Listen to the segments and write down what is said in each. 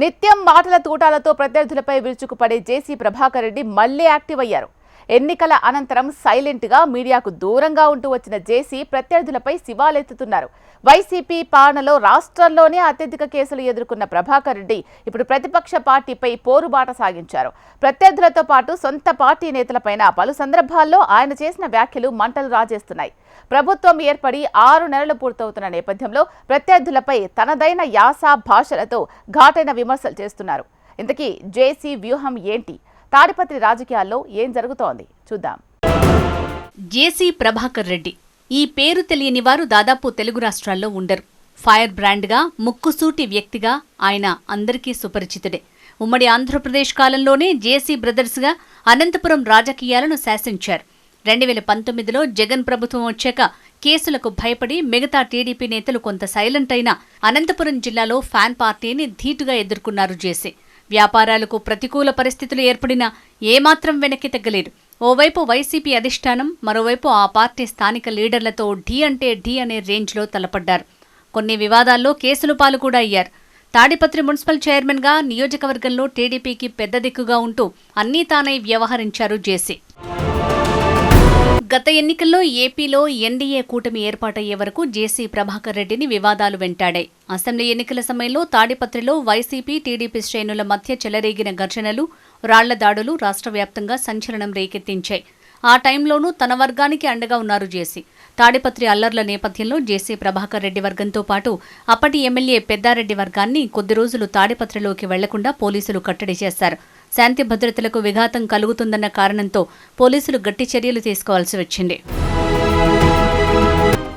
నిత్యం మాటల తూటాలతో ప్రత్యర్థులపై విరుచుకుపడే జేసీ ప్రభాకర్ రెడ్డి మళ్లీ యాక్టివ్ అయ్యారు. ఎన్నికల అనంతరం సైలెంట్ గా మీడియాకు దూరంగా ఉంటూ వచ్చిన జేసీ ప్రత్యర్థులపై శివాలెత్తుతున్నారు. వైసీపీ పాలనలో రాష్ట్రంలోనే అత్యధిక కేసులు ఎదుర్కొన్న ప్రభాకర్ రెడ్డి ఇప్పుడు ప్రతిపక్ష పార్టీపై పోరుబాట సాగించారు. ప్రత్యర్థులతో పాటు సొంత పార్టీ నేతలపైన పలు సందర్భాల్లో ఆయన చేసిన వ్యాఖ్యలు మంటలు రాజేస్తున్నాయి. ప్రభుత్వం ఏర్పడి 6 నెలలు పూర్తవుతున్న నేపథ్యంలో ప్రత్యర్థులపై తనదైన యాస భాషలతో ఘాటైన విమర్శలు చేస్తున్నారు. ఇంతకీ జేసీ వ్యూహం ఏంటి? తాడిపత్రి రాజకీయాల్లో ఏం జరుగుతోంది చూద్దాం. జేసీ ప్రభాకర్ రెడ్డి ఈ పేరు తెలియని వారు దాదాపు తెలుగు రాష్ట్రాల్లో ఉండరు. ఫైర్ బ్రాండ్గా, ముక్కుసూటి వ్యక్తిగా ఆయన అందరికీ సుపరిచితుడే. ఉమ్మడి ఆంధ్రప్రదేశ్ కాలంలోనే జేసీ బ్రదర్స్గా అనంతపురం రాజకీయాలను శాసించారు. 2019లో జగన్ ప్రభుత్వం వచ్చాక కేసులకు భయపడి మిగతా టీడీపీ నేతలు కొంత సైలెంట్ అయినా అనంతపురం జిల్లాలో ఫ్యాన్ పార్టీని ధీటుగా ఎదుర్కొన్నారు జేసీ. వ్యాపారాలకు ప్రతికూల పరిస్థితులు ఏర్పడినా ఏమాత్రం వెనక్కి తగ్గలేదు. ఓవైపు వైసీపీ అధిష్టానం, మరోవైపు ఆ పార్టీ స్థానిక లీడర్లతో ఢీ అంటే ఢీ అనే రేంజ్లో తలపడ్డారు. కొన్ని వివాదాల్లో కేసులు పాలు కూడా అయ్యారు. తాడిపత్రి మున్సిపల్ చైర్మన్గా నియోజకవర్గంలో టీడీపీకి పెద్ద దిక్కుగా ఉంటూ అన్నీ తానై వ్యవహరించారు జేసీ. గత ఎన్నికల్లో ఏపీలో ఎన్డీఏ కూటమి ఏర్పాటయ్యే వరకు జేసీ ప్రభాకర్ రెడ్డిని వివాదాలు వెంటాడాయి. అసెంబ్లీ ఎన్నికల సమయంలో తాడిపత్రిలో వైసీపీ, టీడీపీ శ్రేణుల మధ్య చెలరేగిన ఘర్షణలు, రాళ్ల దాడులు రాష్ట్ర వ్యాప్తంగా సంచలనం రేకెత్తించాయి. ఆ టైంలోనూ తన వర్గానికి అండగా ఉన్నారు జేసీ. తాడిపత్రి అల్లర్ల నేపథ్యంలో జేసీ ప్రభాకర్ రెడ్డి వర్గంతో పాటు అప్పటి ఎమ్మెల్యే పెద్దారెడ్డి వర్గాన్ని కొద్ది రోజులు తాడిపత్రిలోకి వెళ్లకుండా పోలీసులు కట్టడి చేశారు. శాంతి భద్రతలకు విఘాతం కలుగుతుందన్న కారణంతో పోలీసులు గట్టి చర్యలు తీసుకోవాల్సి వచ్చింది.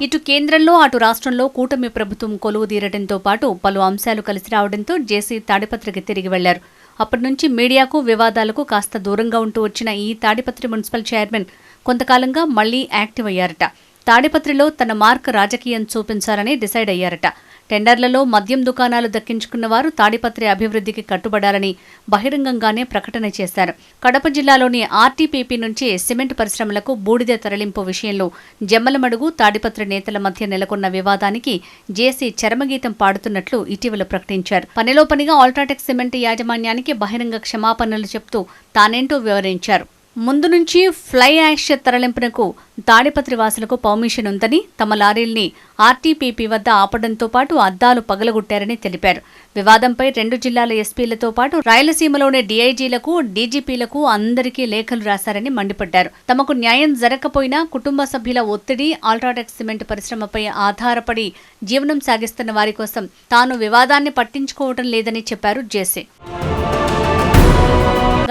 ఇటు కేంద్రంలో, అటు రాష్ట్రంలో కూటమి ప్రభుత్వం కొలువుదీరడంతో పాటు పలు అంశాలు కలిసి రావడంతో జేసీ తాడిపత్రికి తిరిగి వెళ్లారు. అప్పటి నుంచి మీడియాకు, వివాదాలకు కాస్త దూరంగా ఉంటూ వచ్చిన ఈ తాడిపత్రి మున్సిపల్ చైర్మన్ కొంతకాలంగా మళ్లీ యాక్టివ్ అయ్యారట. తాడిపత్రిలో తన మార్క్ రాజకీయం చూపించాలని డిసైడ్ అయ్యారట. టెండర్లలో మద్యం దుకాణాలు దక్కించుకున్న వారు తాడిపత్రి అభివృద్ధికి కట్టుబడాలని బహిరంగంగానే ప్రకటన చేశారు. కడప జిల్లాలోని ఆర్టీపీపీ నుంచి సిమెంట్ పరిశ్రమలకు బూడిద తరలింపు విషయంలో జమ్మలమడుగు, తాడిపత్రి నేతల మధ్య నెలకొన్న వివాదానికి జేసీ చరమగీతం పాడుతున్నట్లు ఇటీవల ప్రకటించారు. పనిలో పనిగా అల్ట్రాటెక్ సిమెంట్ యాజమాన్యానికి బహిరంగ క్షమాపణలు చెప్తూ తానేంటో వివరించారు. ముందు నుంచి ఫ్లై యాష్ తరలింపునకు తాడిపత్రి వాసులకు పర్మిషన్ ఉందని, తమ లారీల్ని ఆర్టీపీపీ వద్ద ఆపడంతో పాటు అద్దాలు పగలగొట్టారని తెలిపారు. వివాదంపై 2 జిల్లాల ఎస్పీలతో పాటు రాయలసీమలోని డీఐజీలకు, డీజీపీలకు అందరికీ లేఖలు రాశారని మండిపడ్డారు. తమకు న్యాయం జరగకపోయినా కుటుంబ సభ్యుల ఒత్తిడి, అల్ట్రాటెక్ సిమెంట్ పరిశ్రమపై ఆధారపడి జీవనం సాగిస్తున్న వారి కోసం తాను వివాదాన్ని పట్టించుకోవడం లేదని చెప్పారు జేసీ.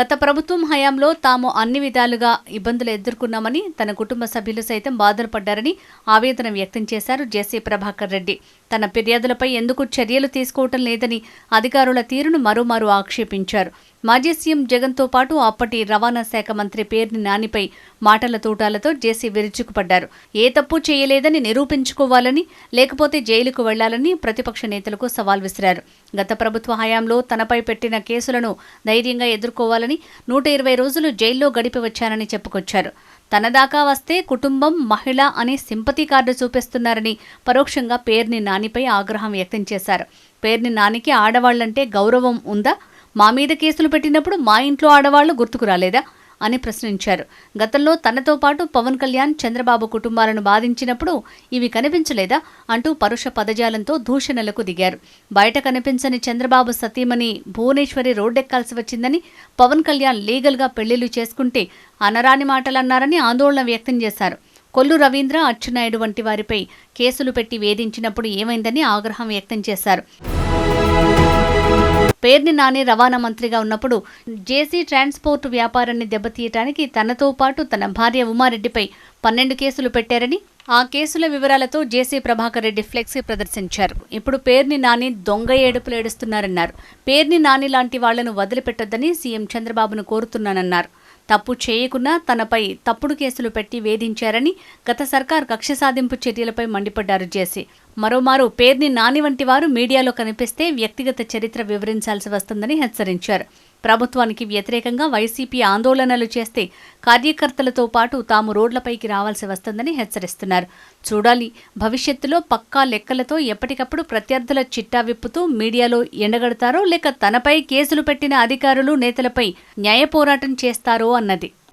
గత ప్రభుత్వం హయాంలో తాము అన్ని విధాలుగా ఇబ్బందులు ఎదుర్కొన్నామని, తన కుటుంబ సభ్యులు సైతం బాధలు పడ్డారని ఆవేదన వ్యక్తం చేశారు జేసీ ప్రభాకర్ రెడ్డి. తన ఫిర్యాదులపై ఎందుకు చర్యలు తీసుకోవటం లేదని అధికారుల తీరును మరోమారు ఆక్షేపించారు. మాజీ సీఎం జగన్తో పాటు అప్పటి రవాణా శాఖ మంత్రి పేర్ని నానిపై మాటల తూటాలతో జేసీ విరుచుకుపడ్డారు. ఏ తప్పు చేయలేదని నిరూపించుకోవాలని, లేకపోతే జైలుకు వెళ్లాలని ప్రతిపక్ష నేతలకు సవాల్ విసిరారు. గత ప్రభుత్వ హయాంలో తనపై పెట్టిన కేసులను ధైర్యంగా ఎదుర్కోవాలని, 120 రోజులు జైల్లో గడిపి వచ్చానని చెప్పుకొచ్చారు. తన దాకా వస్తే కుటుంబం, మహిళ అని సింపతి కార్డు చూపిస్తున్నారని పరోక్షంగా పేర్ని నానిపై ఆగ్రహం వ్యక్తం చేశారు. పేర్ని నానికి ఆడవాళ్లంటే గౌరవం ఉందా? మా మీద కేసులు పెట్టినప్పుడు మా ఇంట్లో ఆడవాళ్లు గుర్తుకు రాలేదా అని ప్రశ్నించారు. గతంలో తనతో పాటు పవన్ కళ్యాణ్, చంద్రబాబు కుటుంబాలను బాధించినప్పుడు ఇవి కనిపించలేదా అంటూ పరుష పదజాలంతో దూషణలకు దిగారు. బయట కనిపించని చంద్రబాబు సతీమణి భువనేశ్వరి రోడ్డెక్కాల్సి వచ్చిందని, పవన్ కళ్యాణ్ లీగల్గా పెళ్లిళ్లు చేసుకుంటే అనరాని మాటలన్నారని ఆందోళన వ్యక్తం చేశారు. కొల్లు రవీంద్ర, అచ్చెన్నాయుడు వంటి వారిపై కేసులు పెట్టి వేధించినప్పుడు ఏమైందని ఆగ్రహం వ్యక్తం చేశారు. పేర్ని నాని రవాణా మంత్రిగా ఉన్నప్పుడు జేసీ ట్రాన్స్పోర్ట్ వ్యాపారాన్ని దెబ్బతీయటానికి తనతో పాటు తన భార్య ఉమారెడ్డిపై 12 కేసులు పెట్టారని, ఆ కేసుల వివరాలతో జేసీ ప్రభాకర్ రెడ్డి ఫ్లెక్సీ ప్రదర్శించారు. ఇప్పుడు పేర్ని నాని దొంగ ఏడుపులు ఏడుస్తున్నారన్నారు. పేర్ని నాని లాంటి వాళ్లను వదిలిపెట్టొద్దని సీఎం చంద్రబాబును కోరుతున్నానన్నారు. తప్పు చేయకున్నా తనపై తప్పుడు కేసులు పెట్టి వేధించారని, గత సర్కార్ కక్ష సాధింపు చర్యలపై మండిపడ్డారు జేసీ. మరోమారు పేర్ని నాని వంటి వారు మీడియాలో కనిపిస్తే వ్యక్తిగత చరిత్ర వివరించాల్సి వస్తుందని హెచ్చరించారు. ప్రభుత్వానికి వ్యతిరేకంగా వైసీపీ ఆందోళనలు చేస్తే కార్యకర్తలతో పాటు తాము రోడ్లపైకి రావాల్సి వస్తుందని హెచ్చరిస్తున్నారు. చూడాలి, భవిష్యత్తులో పక్కా లెక్కలతో ఎప్పటికప్పుడు ప్రత్యర్థుల చిట్టా విప్పుతూ మీడియాలో ఎండగడతారో లేక తనపై కేసులు పెట్టిన అధికారులు నేతలపై న్యాయ పోరాటం చేస్తారో అన్నది.